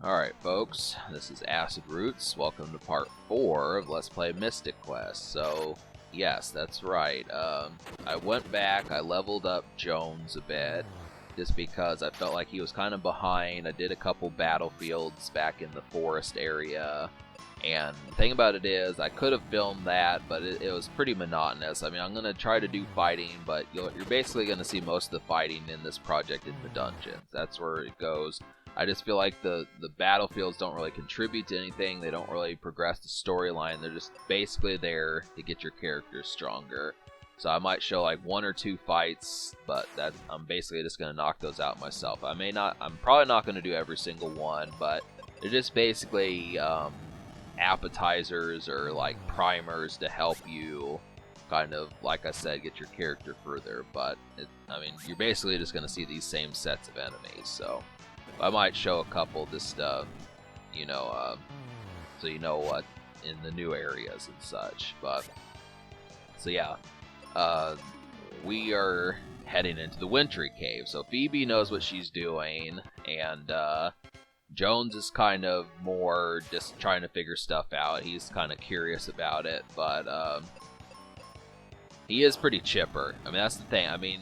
Alright folks, this is Acid Roots. Welcome to part 4 of Let's Play Mystic Quest. So, yes, that's right. I went back, I leveled up Jones a bit, just because I felt like he was kind of behind. I did a couple battlefields back in the forest area, and the thing about it is, I could have filmed that, but it was pretty monotonous. I mean, I'm going to try to do fighting, but you're basically going to see most of the fighting in this project in the dungeons. That's where it goes. I just feel like the battlefields don't really contribute to anything. They don't really progress the storyline. They're just basically there to get your characters stronger. So I might show like 1 or 2 fights, but I'm basically just going to knock those out myself. I'm probably not going to do every single one, but they're just basically appetizers or like primers to help you kind of, like I said, get your character further. But I mean, you're basically just going to see these same sets of enemies. So I might show a couple just, so you know what in the new areas and such. But so yeah, we are heading into the wintry cave. So Phoebe knows what she's doing, and Jones is kind of more just trying to figure stuff out. He's kind of curious about it, but he is pretty chipper. I mean, that's the thing. I mean,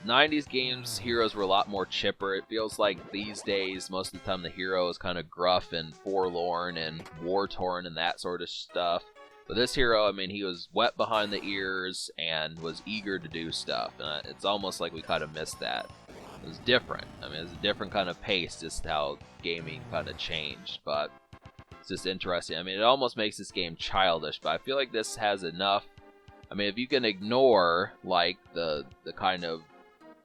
90s games, heroes were a lot more chipper. It feels like these days, most of the time, the hero is kind of gruff and forlorn and war-torn and that sort of stuff. But this hero, I mean, he was wet behind the ears and was eager to do stuff. And it's almost like we kind of missed that. It was different. I mean, it was a different kind of pace, just how gaming kind of changed. But it's just interesting. I mean, it almost makes this game childish, but I feel like this has enough. I mean, if you can ignore, like, the kind of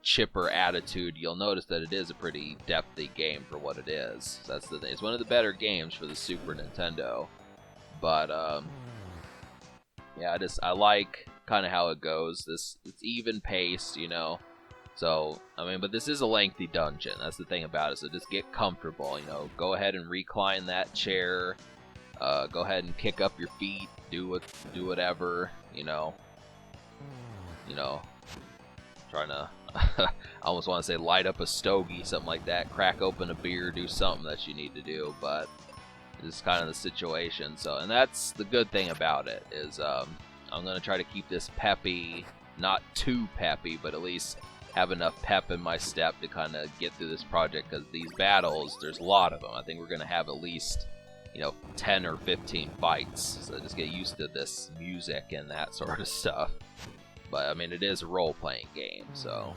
chipper attitude, you'll notice that it is a pretty depthy game for what it is. So that's the thing. It's one of the better games for the Super Nintendo. But yeah, I like kind of how it goes. It's even paced, you know. So I mean, but this is a lengthy dungeon. That's the thing about it. So just get comfortable. You know, go ahead and recline that chair. Go ahead and kick up your feet. Do whatever. You know, trying to. I almost want to say light up a stogie, something like that. Crack open a beer, do something that you need to do. But it's kind of the situation. So, and that's the good thing about it is I'm gonna try to keep this peppy, not too peppy, but at least have enough pep in my step to kind of get through this project. Because these battles, there's a lot of them. I think we're gonna have at least 10 or 15 fights. So just get used to this music and that sort of stuff. But, I mean, it is a role-playing game, so.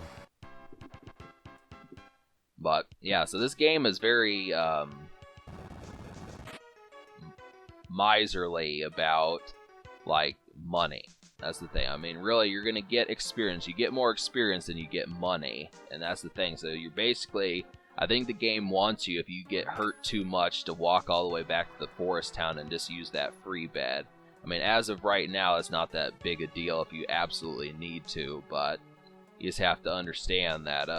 But, yeah, so this game is very miserly about, like, money. That's the thing. I mean, really, you're going to get experience. You get more experience than you get money, and that's the thing. So you're basically, I think the game wants you, if you get hurt too much, to walk all the way back to the forest town and just use that free bed. I mean, as of right now, it's not that big a deal if you absolutely need to, but you just have to understand that,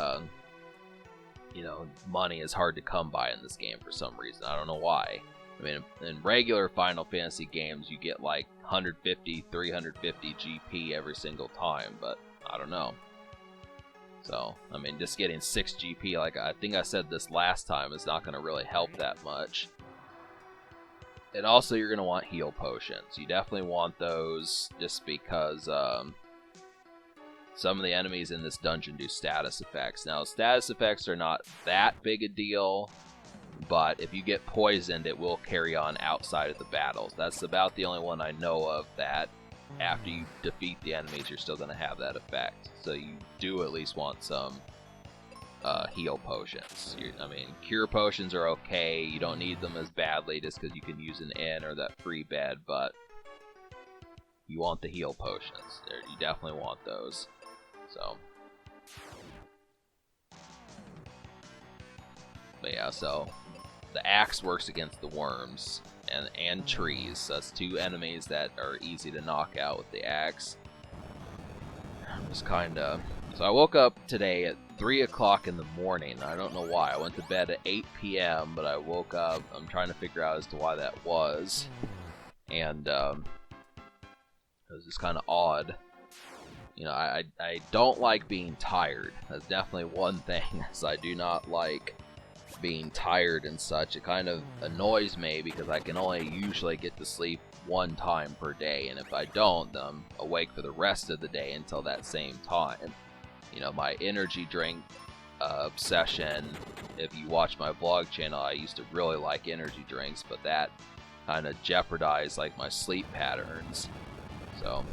money is hard to come by in this game for some reason. I don't know why. I mean, in regular Final Fantasy games, you get like 150, 350 GP every single time, but I don't know. So, I mean, just getting 6 GP, like I think I said this last time, is not going to really help that much. And also, you're going to want heal potions. You definitely want those just because some of the enemies in this dungeon do status effects. Now, status effects are not that big a deal, but if you get poisoned, it will carry on outside of the battles. That's about the only one I know of that after you defeat the enemies, you're still going to have that effect. So you do at least want some heal potions. I mean, cure potions are okay. You don't need them as badly just because you can use an inn or that free bed, but you want the heal potions. You definitely want those. So, but yeah, so the axe works against the worms and trees. So that's 2 enemies that are easy to knock out with the axe. Just kind of. So I woke up today at 3 o'clock in the morning. I don't know why. I went to bed at 8 p.m., but I woke up. I'm trying to figure out as to why that was. And it was just kind of odd. You know, I don't like being tired. That's definitely one thing. So I do not like being tired and such, it kind of annoys me because I can only usually get to sleep one time per day, and if I don't, then I'm awake for the rest of the day until that same time. You know, my energy drink obsession, if you watch my vlog channel, I used to really like energy drinks, but that kind of jeopardized like my sleep patterns. So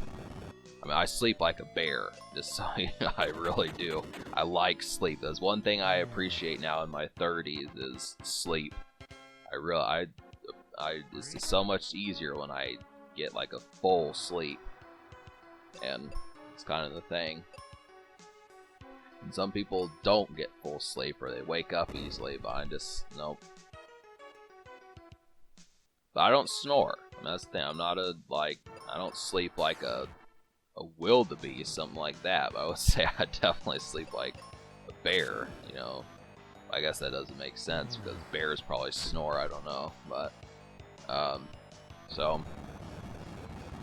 I mean, I sleep like a bear, just so you know, I really do. I like sleep. That's one thing I appreciate now in my 30s is sleep. It's just so much easier when I get like a full sleep, and it's kind of the thing. And some people don't get full sleep, or they wake up easily, but I just, nope. But I don't snore. I mean, that's the thing. I'm not I don't sleep like a wildebeest, something like that. But I would say I definitely sleep like a bear, you know. I guess that doesn't make sense because bears probably snore, I don't know. But, so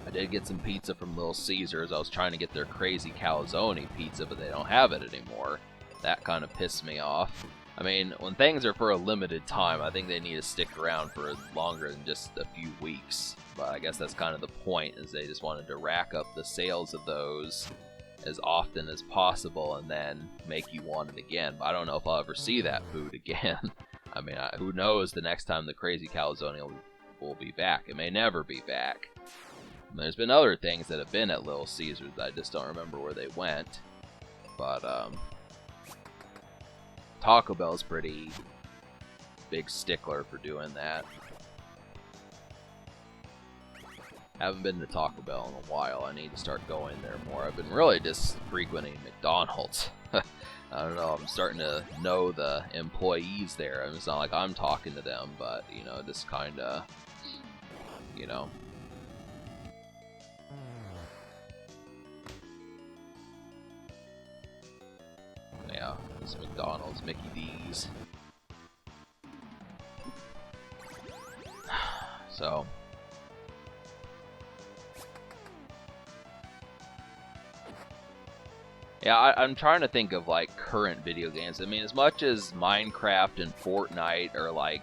I did get some pizza from Little Caesars. I was trying to get their crazy calzone pizza, but they don't have it anymore. That kind of pissed me off. I mean, when things are for a limited time, I think they need to stick around for longer than just a few weeks. But I guess that's kind of the point, is they just wanted to rack up the sales of those as often as possible and then make you want it again. But I don't know if I'll ever see that food again. I mean, who knows the next time the crazy calzone will be back. It may never be back. There's been other things that have been at Little Caesars. I just don't remember where they went. But, Taco Bell's pretty big stickler for doing that. Haven't been to Taco Bell in a while. I need to start going there more. I've been really just frequenting McDonald's. I don't know, I'm starting to know the employees there. I mean, it's not like I'm talking to them, but, you know, just kind of, you know. Yeah, it's McDonald's, Mickey D's. So, yeah, I'm trying to think of like current video games. I mean, as much as Minecraft and Fortnite are like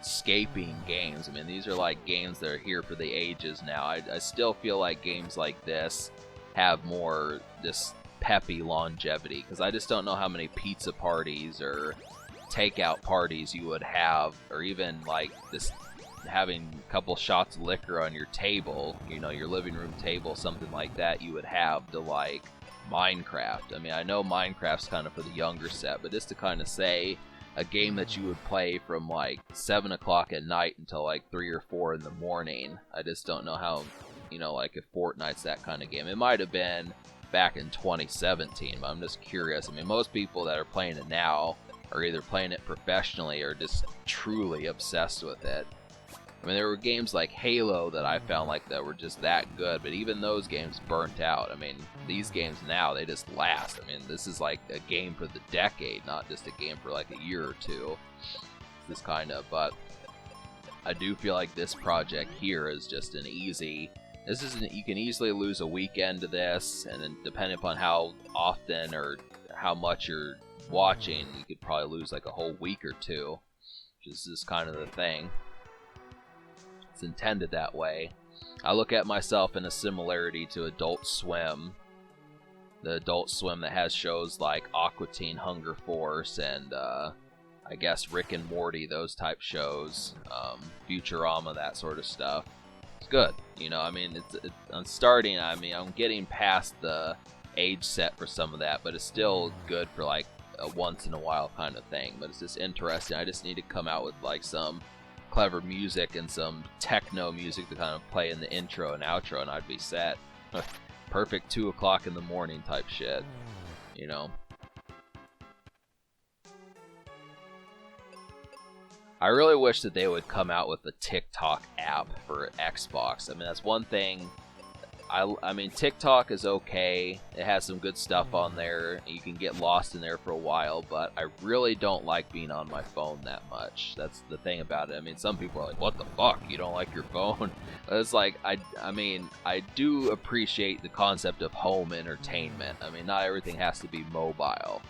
escaping games, I mean, these are like games that are here for the ages now. I still feel like games like this have more this peppy longevity, because I just don't know how many pizza parties or takeout parties you would have, or even like this having a couple shots of liquor on your table, you know, your living room table, something like that, you would have to like Minecraft. I mean, I know Minecraft's kind of for the younger set, but just to kind of say a game that you would play from like 7 o'clock at night until like 3 or 4 in the morning, I just don't know how, you know, like if Fortnite's that kind of game. It might have been back in 2017, but I'm just curious. I mean, most people that are playing it now are either playing it professionally or just truly obsessed with it. I mean, there were games like Halo that I found like that were just that good, but even those games burnt out. I mean, these games now, they just last. I mean, this is like a game for the decade, not just a game for like a year or two. This kind of, but I do feel like this project here is just an easy. This isn't. You can easily lose a weekend to this, and then depending upon how often or how much you're watching, you could probably lose like a whole week or two. Which is just kind of the thing. It's intended that way. I look at myself in a similarity to Adult Swim. The Adult Swim that has shows like Aqua Teen Hunger Force and I guess Rick and Morty, those type shows, Futurama, that sort of stuff. It's good, you know. I mean, I'm starting. I mean, I'm getting past the age set for some of that, but it's still good for like a once in a while kind of thing. But it's just interesting. I just need to come out with like some clever music and some techno music to kind of play in the intro and outro, and I'd be set. Perfect 2 o'clock in the morning type shit, you know. I really wish that they would come out with a TikTok app for Xbox. I mean, that's one thing. I mean, TikTok is okay. It has some good stuff on there. You can get lost in there for a while, but I really don't like being on my phone that much. That's the thing about it. I mean, some people are like, what the fuck? You don't like your phone? But it's like, I mean, I do appreciate the concept of home entertainment. I mean, not everything has to be mobile.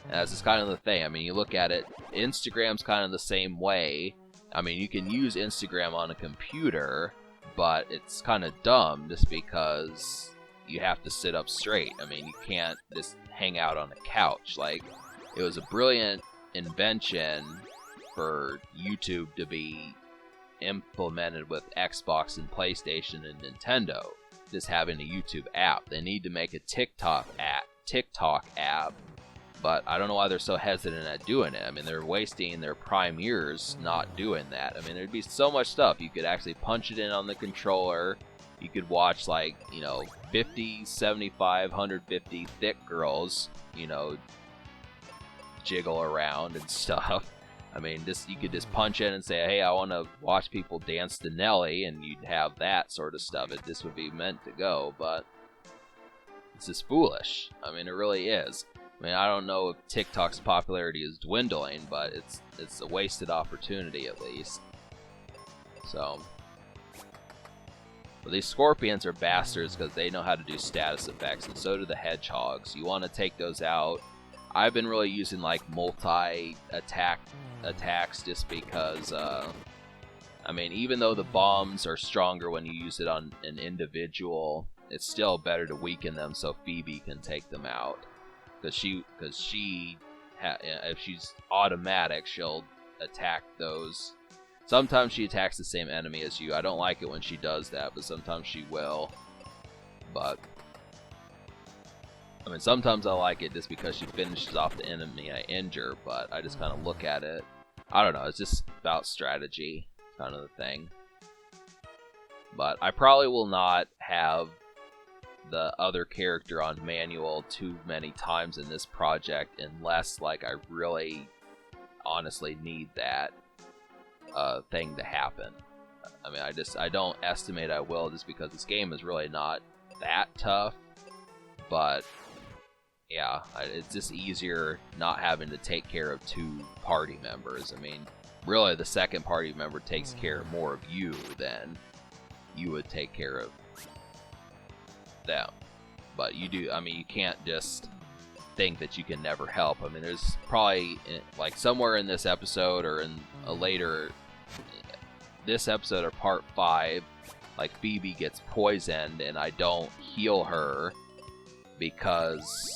And that's just kind of the thing. I mean, you look at it, Instagram's kind of the same way. I mean, you can use Instagram on a computer, but it's kind of dumb just because you have to sit up straight. I mean, you can't just hang out on a couch. Like, it was a brilliant invention for YouTube to be implemented with Xbox and PlayStation and Nintendo, just having a YouTube app. They need to make a TikTok app, but I don't know why they're so hesitant at doing it. I mean, they're wasting their prime years not doing that. I mean, there'd be so much stuff. You could actually punch it in on the controller. You could watch, like, 50, 75, 150 thick girls, jiggle around and stuff. I mean, you could just punch in and say, hey, I want to watch people dance to Nelly, and you'd have that sort of stuff. This would be meant to go, but it's just foolish. I mean, it really is. I mean, I don't know if TikTok's popularity is dwindling, but it's a wasted opportunity at least. So, but these scorpions are bastards because they know how to do status effects, and so do the hedgehogs. You want to take those out. I've been really using like multi-attacks just because, I mean, even though the bombs are stronger when you use it on an individual, it's still better to weaken them so Phoebe can take them out. Because if she's automatic, she'll attack those. Sometimes she attacks the same enemy as you. I don't like it when she does that, but sometimes she will. But I mean, sometimes I like it just because she finishes off the enemy I injure, but I just kind of look at it. I don't know, it's just about strategy, kind of the thing. But I probably will not have the other character on manual too many times in this project unless, like, I really honestly need that thing to happen. I mean, I don't estimate I will, just because this game is really not that tough, but yeah, it's just easier not having to take care of two party members. I mean, really, the second party member takes care more of you than you would take care of them. But you do, I mean, you can't just think that you can never help. I mean, there's probably, like, somewhere in this episode or in a later, this episode or part 5, like, Phoebe gets poisoned and I don't heal her because,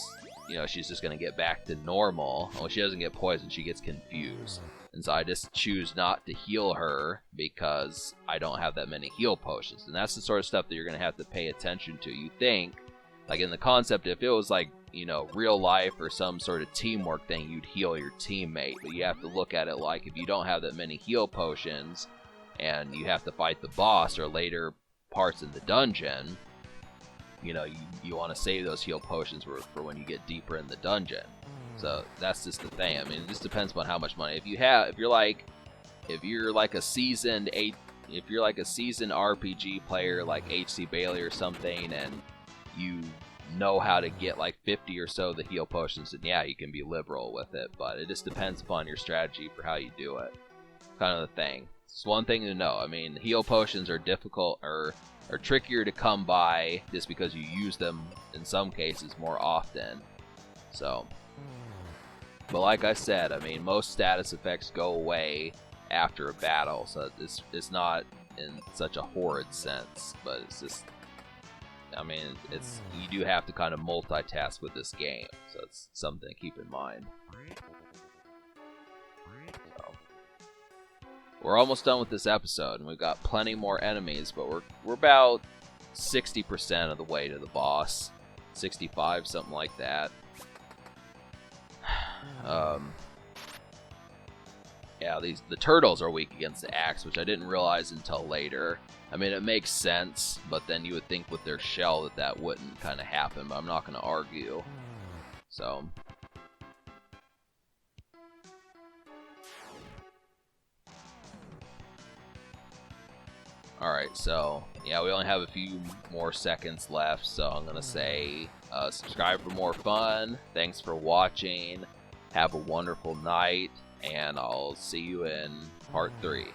she's just going to get back to normal. Well, she doesn't get poisoned, she gets confused. And so I just choose not to heal her because I don't have that many heal potions. And that's the sort of stuff that you're going to have to pay attention to. You think, like in the concept, if it was like, real life or some sort of teamwork thing, you'd heal your teammate. But you have to look at it like if you don't have that many heal potions and you have to fight the boss or later parts in the dungeon, you want to save those heal potions for when you get deeper in the dungeon. So that's just the thing. I mean, it just depends upon how much money. If you're like a seasoned RPG player like HC Bailey or something, and you know how to get like 50 or so of the heal potions, then yeah, you can be liberal with it. But it just depends upon your strategy for how you do it. Kind of the thing. It's one thing to know. I mean, heal potions are difficult or are trickier to come by just because you use them in some cases more often. So, but like I said, I mean, most status effects go away after a battle, so it's not in such a horrid sense, but it's just, I mean, you do have to kind of multitask with this game, so it's something to keep in mind. So, we're almost done with this episode, and we've got plenty more enemies, but we're about 60% of the way to the boss, 65, something like that. Yeah, the turtles are weak against the axe, which I didn't realize until later. I mean, it makes sense, but then you would think with their shell that wouldn't kind of happen, but I'm not going to argue. So, alright, so, yeah, we only have a few more seconds left, so I'm going to say subscribe for more fun. Thanks for watching. Have a wonderful night, and I'll see you in part 3.